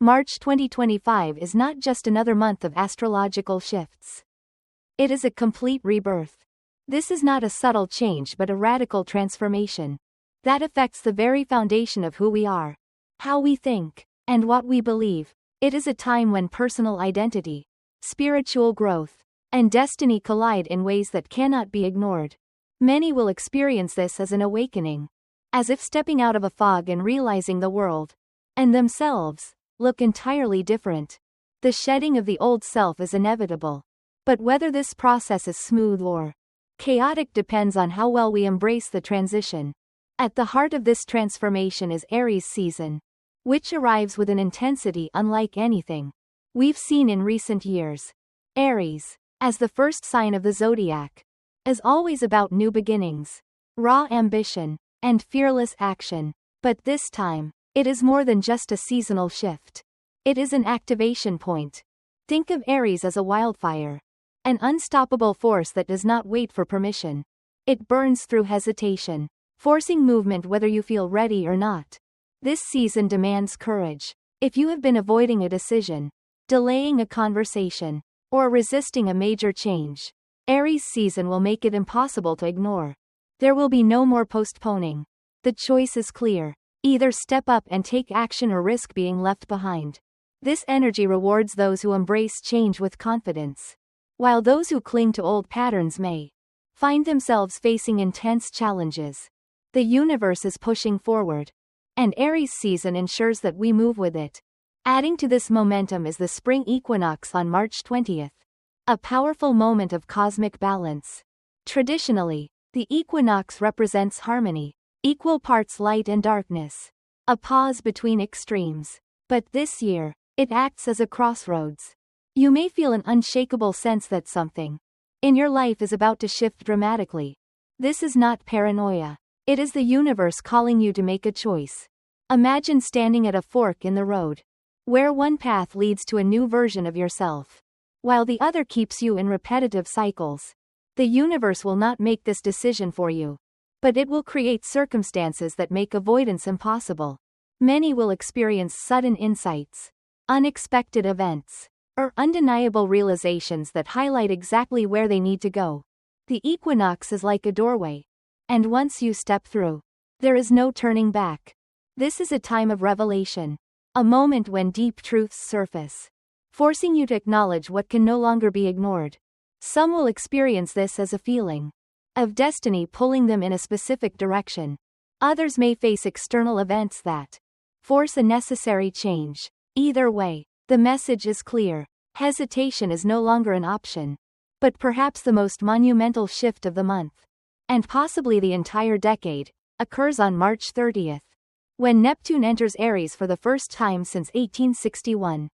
March 2025 is not just another month of astrological shifts. It is a complete rebirth. This is not a subtle change but a radical transformation that affects the very foundation of who we are, how we think, and what we believe. It is a time when personal identity, spiritual growth, and destiny collide in ways that cannot be ignored. Many will experience this as an awakening, as if stepping out of a fog and realizing the world, and themselves, look entirely different. The shedding of the old self is inevitable, but whether this process is smooth or chaotic depends on how well we embrace the transition. At the heart of this transformation is Aries season, which arrives with an intensity unlike anything we've seen in recent years. Aries, as the first sign of the zodiac, is always about new beginnings, raw ambition, and fearless action. But this time, it is more than just a seasonal shift. It is an activation point. Think of Aries as a wildfire, an unstoppable force that does not wait for permission. It burns through hesitation, forcing movement whether you feel ready or not. This season demands courage. If you have been avoiding a decision, delaying a conversation, or resisting a major change, Aries season will make it impossible to ignore. There will be no more postponing. The choice is clear. Either step up and take action or risk being left behind. This energy rewards those who embrace change with confidence, while those who cling to old patterns may find themselves facing intense challenges. The universe is pushing forward, and Aries season ensures that we move with it. Adding to this momentum is the Spring Equinox on March 20th, a powerful moment of cosmic balance. Traditionally, the equinox represents harmony, equal parts light and darkness, a pause between extremes. But this year, it acts as a crossroads. You may feel an unshakable sense that something in your life is about to shift dramatically. This is not paranoia. It is the universe calling you to make a choice. Imagine standing at a fork in the road, where one path leads to a new version of yourself, while the other keeps you in repetitive cycles. The universe will not make this decision for you, but it will create circumstances that make avoidance impossible. Many will experience sudden insights, unexpected events, or undeniable realizations that highlight exactly where they need to go. The equinox is like a doorway, and once you step through, there is no turning back. This is a time of revelation, a moment when deep truths surface, forcing you to acknowledge what can no longer be ignored. Some will experience this as a feeling of destiny pulling them in a specific direction. Others may face external events that force a necessary change. Either way, the message is clear. Hesitation is no longer an option. But perhaps the most monumental shift of the month, and possibly the entire decade, occurs on March 30th, when Neptune enters Aries for the first time since 1861.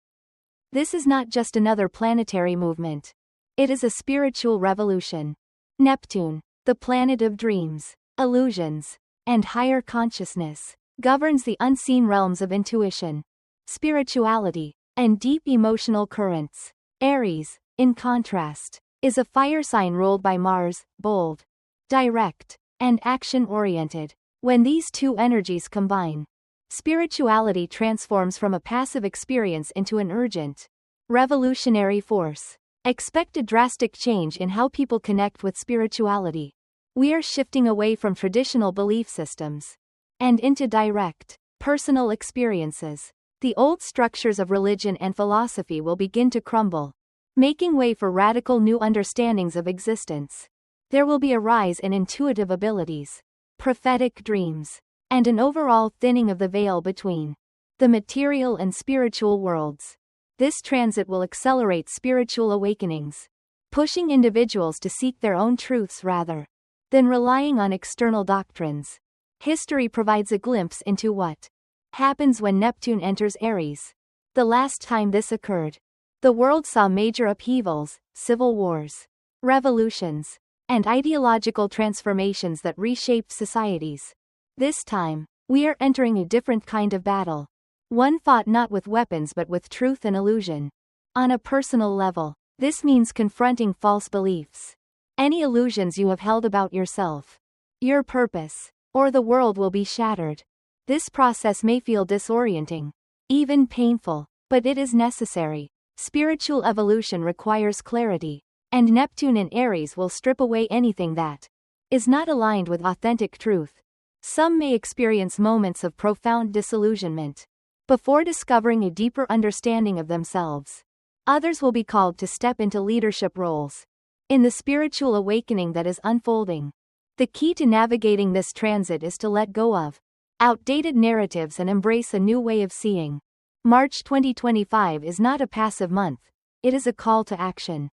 This is not just another planetary movement. It is a spiritual revolution. Neptune, the planet of dreams, illusions, and higher consciousness, governs the unseen realms of intuition, spirituality, and deep emotional currents. Aries, in contrast, is a fire sign ruled by Mars, bold, direct, and action-oriented. When these two energies combine, spirituality transforms from a passive experience into an urgent, revolutionary force. Expect a drastic change in how people connect with spirituality. We are shifting away from traditional belief systems and into direct, personal experiences. The old structures of religion and philosophy will begin to crumble, making way for radical new understandings of existence. There will be a rise in intuitive abilities, prophetic dreams, and an overall thinning of the veil between the material and spiritual worlds. This transit will accelerate spiritual awakenings, pushing individuals to seek their own truths rather than relying on external doctrines. History provides a glimpse into what happens when Neptune enters Aries. The last time this occurred, the world saw major upheavals, civil wars, revolutions, and ideological transformations that reshaped societies. This time, we are entering a different kind of battle. One fought not with weapons but with truth and illusion. On a personal level, this means confronting false beliefs. Any illusions you have held about yourself, your purpose, or the world will be shattered. This process may feel disorienting, even painful, But it is necessary. Spiritual evolution requires clarity. And Neptune in Aries will strip away anything that is not aligned with authentic truth. Some may experience moments of profound disillusionment before discovering a deeper understanding of themselves. Others will be called to step into leadership roles in the spiritual awakening that is unfolding. The key to navigating this transit is to let go of outdated narratives and embrace a new way of seeing. March 2025 is not a passive month, it is a call to action.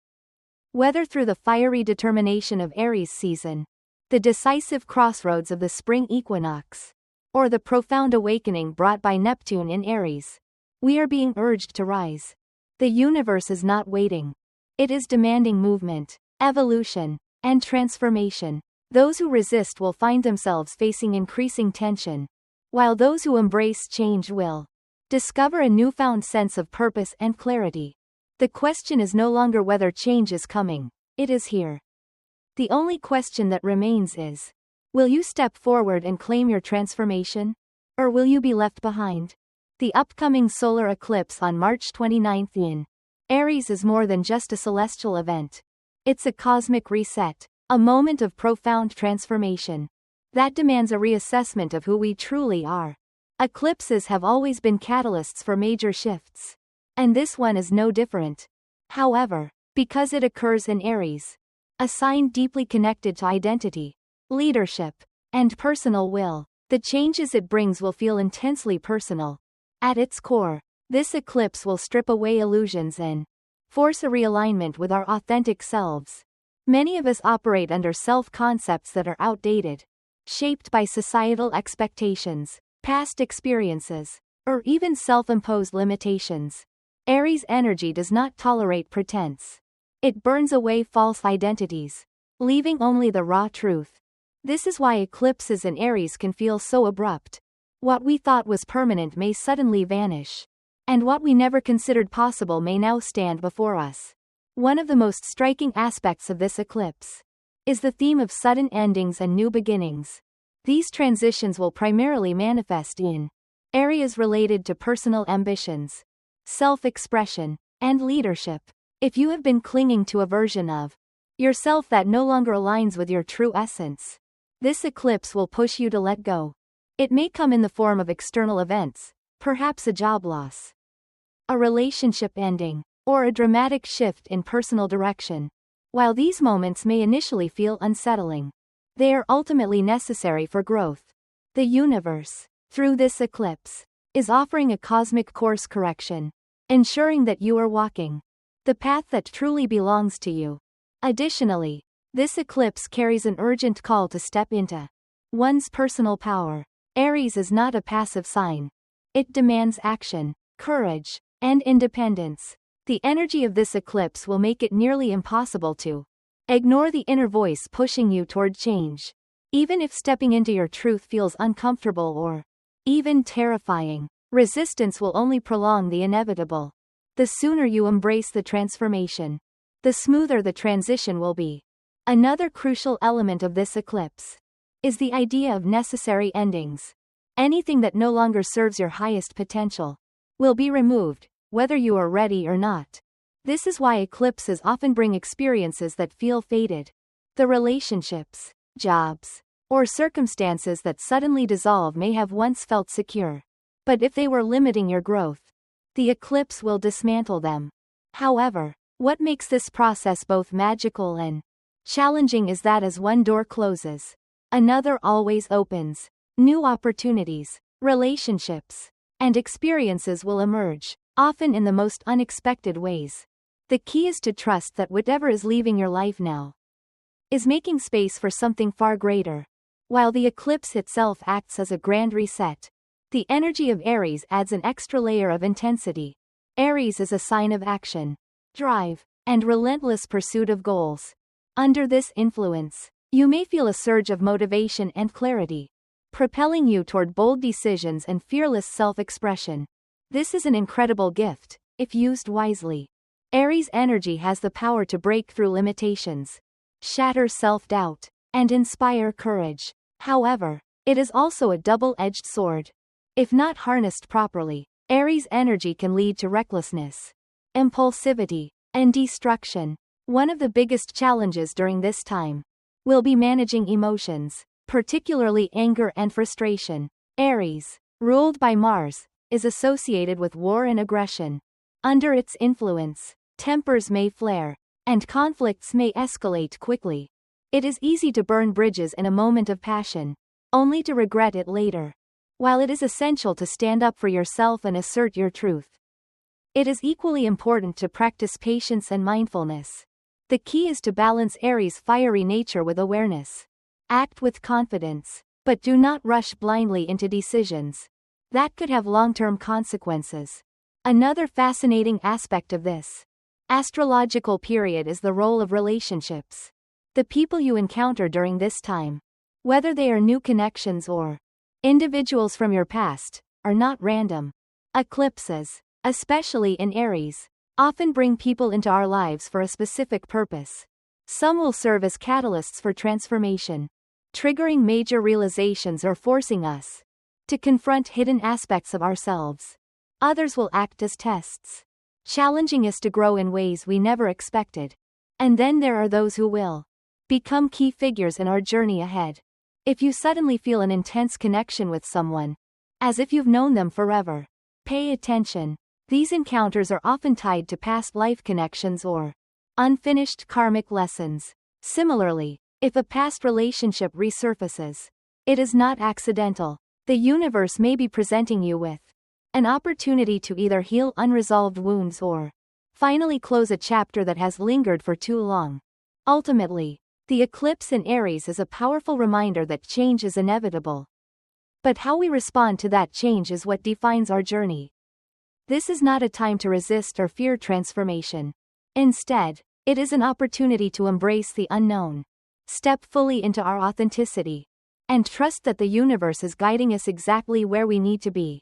Whether through the fiery determination of Aries season, the decisive crossroads of the spring equinox, or the profound awakening brought by Neptune in Aries, we are being urged to rise. The universe is not waiting. It is demanding movement, evolution, and transformation. Those who resist will find themselves facing increasing tension, while those who embrace change will discover a newfound sense of purpose and clarity. The question is no longer whether change is coming, it is here. The only question that remains is, will you step forward and claim your transformation? Or will you be left behind? The upcoming solar eclipse on March 29 in Aries is more than just a celestial event. It's a cosmic reset, a moment of profound transformation that demands a reassessment of who we truly are. Eclipses have always been catalysts for major shifts, and this one is no different. However, because it occurs in Aries, a sign deeply connected to identity, leadership, and personal will, the changes it brings will feel intensely personal. At its core, this eclipse will strip away illusions and force a realignment with our authentic selves. Many of us operate under self-concepts that are outdated, shaped by societal expectations, past experiences, or even self-imposed limitations. Aries energy does not tolerate pretense. It burns away false identities, leaving only the raw truth. This is why eclipses in Aries can feel so abrupt. What we thought was permanent may suddenly vanish, and what we never considered possible may now stand before us. One of the most striking aspects of this eclipse is the theme of sudden endings and new beginnings. These transitions will primarily manifest in areas related to personal ambitions, self-expression, and leadership. If you have been clinging to a version of yourself that no longer aligns with your true essence, this eclipse will push you to let go. It may come in the form of external events, perhaps a job loss, a relationship ending, or a dramatic shift in personal direction. While these moments may initially feel unsettling, they are ultimately necessary for growth. The universe, through this eclipse, is offering a cosmic course correction, ensuring that you are walking the path that truly belongs to you. Additionally, this eclipse carries an urgent call to step into one's personal power. Aries is not a passive sign. It demands action, courage, and independence. The energy of this eclipse will make it nearly impossible to ignore the inner voice pushing you toward change. Even if stepping into your truth feels uncomfortable or even terrifying, resistance will only prolong the inevitable. The sooner you embrace the transformation, the smoother the transition will be. Another crucial element of this eclipse is the idea of necessary endings. Anything that no longer serves your highest potential will be removed, whether you are ready or not. This is why eclipses often bring experiences that feel fated. The relationships, jobs, or circumstances that suddenly dissolve may have once felt secure. But if they were limiting your growth, the eclipse will dismantle them. However, what makes this process both magical and challenging is that as one door closes, another always opens. New opportunities, relationships, and experiences will emerge, often in the most unexpected ways. The key is to trust that whatever is leaving your life now is making space for something far greater. While the eclipse itself acts as a grand reset, the energy of Aries adds an extra layer of intensity. Aries is a sign of action, drive, and relentless pursuit of goals. Under this influence, you may feel a surge of motivation and clarity, propelling you toward bold decisions and fearless self-expression. This is an incredible gift, if used wisely. Aries energy has the power to break through limitations, shatter self-doubt, and inspire courage. However, it is also a double-edged sword. If not harnessed properly, Aries energy can lead to recklessness, impulsivity, and destruction. One of the biggest challenges during this time will be managing emotions, particularly anger and frustration. Aries, ruled by Mars, is associated with war and aggression. Under its influence, tempers may flare, and conflicts may escalate quickly. It is easy to burn bridges in a moment of passion, only to regret it later. While it is essential to stand up for yourself and assert your truth, it is equally important to practice patience and mindfulness. The key is to balance Aries' fiery nature with awareness. Act with confidence, but do not rush blindly into decisions that could have long-term consequences. Another fascinating aspect of this astrological period is the role of relationships. The people you encounter during this time, whether they are new connections or individuals from your past, are not random. Eclipses, especially in Aries, often bring people into our lives for a specific purpose. Some will serve as catalysts for transformation, triggering major realizations or forcing us to confront hidden aspects of ourselves. Others will act as tests, challenging us to grow in ways we never expected. And then there are those who will become key figures in our journey ahead. If you suddenly feel an intense connection with someone, as if you've known them forever, pay attention. These encounters are often tied to past life connections or unfinished karmic lessons. Similarly, if a past relationship resurfaces, it is not accidental. The universe may be presenting you with an opportunity to either heal unresolved wounds or finally close a chapter that has lingered for too long. Ultimately, the eclipse in Aries is a powerful reminder that change is inevitable. But how we respond to that change is what defines our journey. This is not a time to resist or fear transformation. Instead, it is an opportunity to embrace the unknown, step fully into our authenticity, and trust that the universe is guiding us exactly where we need to be.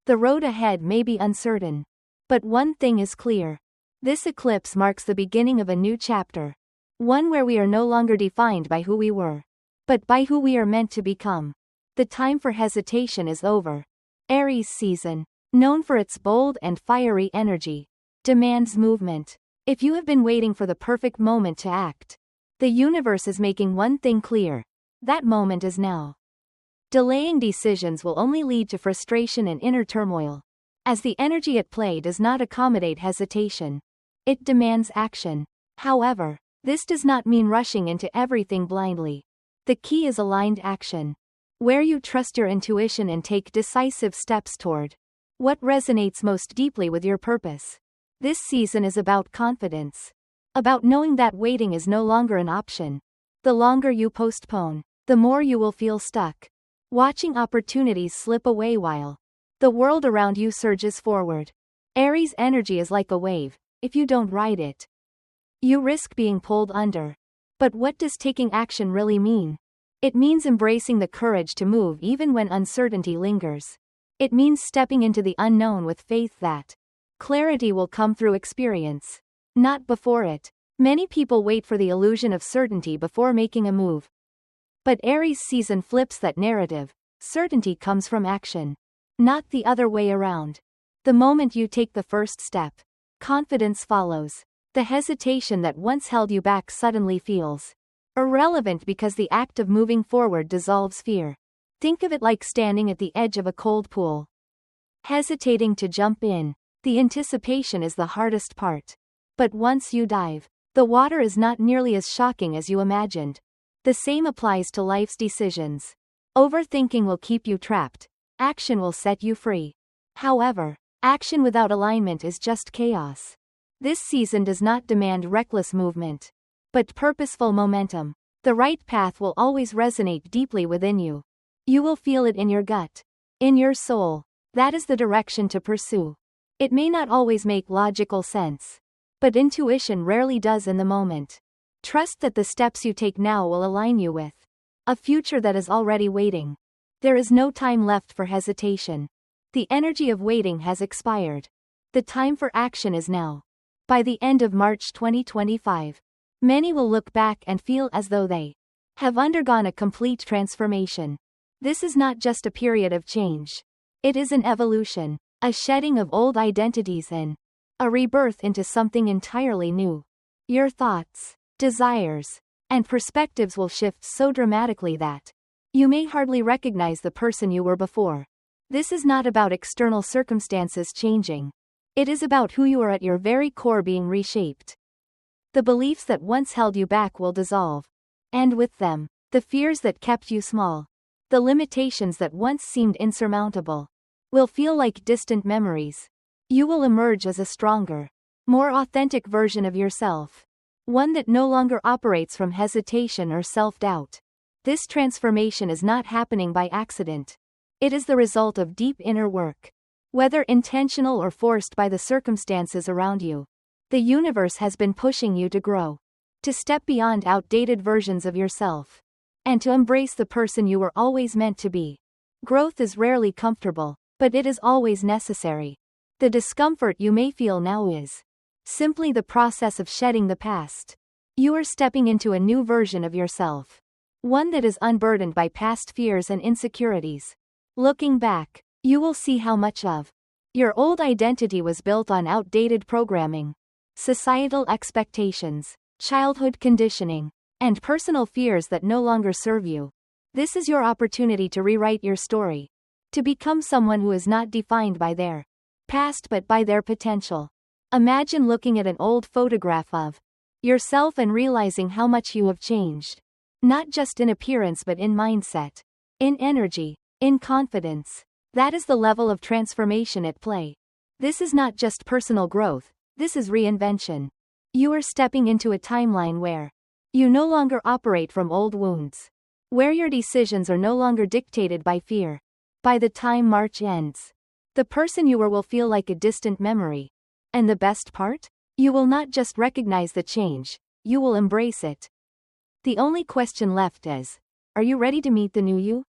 The road ahead may be uncertain, but one thing is clear. This eclipse marks the beginning of a new chapter. One where we are no longer defined by who we were, but by who we are meant to become. The time for hesitation is over. Aries season, known for its bold and fiery energy, demands movement. If you have been waiting for the perfect moment to act, the universe is making one thing clear. That moment is now. Delaying decisions will only lead to frustration and inner turmoil, as the energy at play does not accommodate hesitation. It demands action. However, this does not mean rushing into everything blindly. The key is aligned action, where you trust your intuition and take decisive steps toward what resonates most deeply with your purpose. This season is about confidence, about knowing that waiting is no longer an option. The longer you postpone, the more you will feel stuck, watching opportunities slip away while the world around you surges forward. Aries energy is like a wave. If you don't ride it, you risk being pulled under. But what does taking action really mean? It means embracing the courage to move even when uncertainty lingers. It means stepping into the unknown with faith that clarity will come through experience, not before it. Many people wait for the illusion of certainty before making a move. But Aries season flips that narrative. Certainty comes from action, not the other way around. The moment you take the first step, confidence follows. The hesitation that once held you back suddenly feels irrelevant because the act of moving forward dissolves fear. Think of it like standing at the edge of a cold pool, hesitating to jump in. The anticipation is the hardest part. But once you dive, the water is not nearly as shocking as you imagined. The same applies to life's decisions. Overthinking will keep you trapped. Action will set you free. However, action without alignment is just chaos. This season does not demand reckless movement, but purposeful momentum. The right path will always resonate deeply within you. You will feel it in your gut, in your soul. That is the direction to pursue. It may not always make logical sense, but intuition rarely does in the moment. Trust that the steps you take now will align you with a future that is already waiting. There is no time left for hesitation. The energy of waiting has expired. The time for action is now. By the end of March 2025, many will look back and feel as though they have undergone a complete transformation. This is not just a period of change. It is an evolution. A shedding of old identities and a rebirth into something entirely new. Your thoughts, desires, and perspectives will shift so dramatically that you may hardly recognize the person you were before. This is not about external circumstances changing. It is about who you are at your very core being reshaped. The beliefs that once held you back will dissolve. And with them, the fears that kept you small. The limitations that once seemed insurmountable will feel like distant memories. You will emerge as a stronger, more authentic version of yourself. One that no longer operates from hesitation or self-doubt. This transformation is not happening by accident. It is the result of deep inner work. Whether intentional or forced by the circumstances around you, the universe has been pushing you to grow, to step beyond outdated versions of yourself, and to embrace the person you were always meant to be. Growth is rarely comfortable, but it is always necessary. The discomfort you may feel now is simply the process of shedding the past. You are stepping into a new version of yourself, one that is unburdened by past fears and insecurities. Looking back, you will see how much of your old identity was built on outdated programming, societal expectations, childhood conditioning, and personal fears that no longer serve you. This is your opportunity to rewrite your story, to become someone who is not defined by their past but by their potential. Imagine looking at an old photograph of yourself and realizing how much you have changed. Not just in appearance but in mindset, in energy, in confidence. That is the level of transformation at play. This is not just personal growth, this is reinvention. You are stepping into a timeline where you no longer operate from old wounds, where your decisions are no longer dictated by fear. By the time March ends, the person you were will feel like a distant memory. And the best part? You will not just recognize the change, you will embrace it. The only question left is, are you ready to meet the new you?